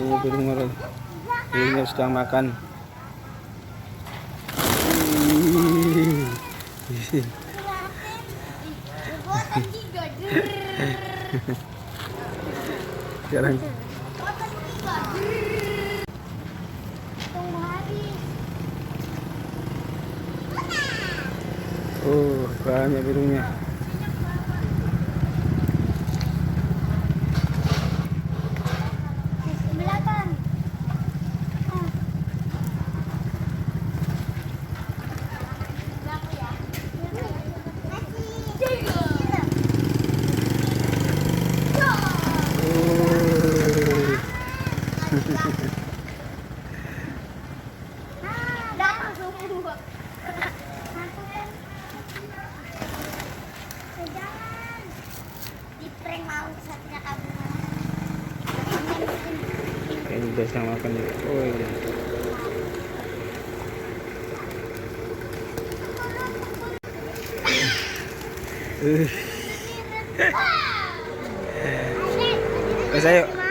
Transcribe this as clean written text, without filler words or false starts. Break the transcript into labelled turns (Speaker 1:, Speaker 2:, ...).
Speaker 1: burung merah. Burungnya sedang makan. Sekarang banyak burungnya. Ini biasa makan ya. Oh iya. Mas ayo.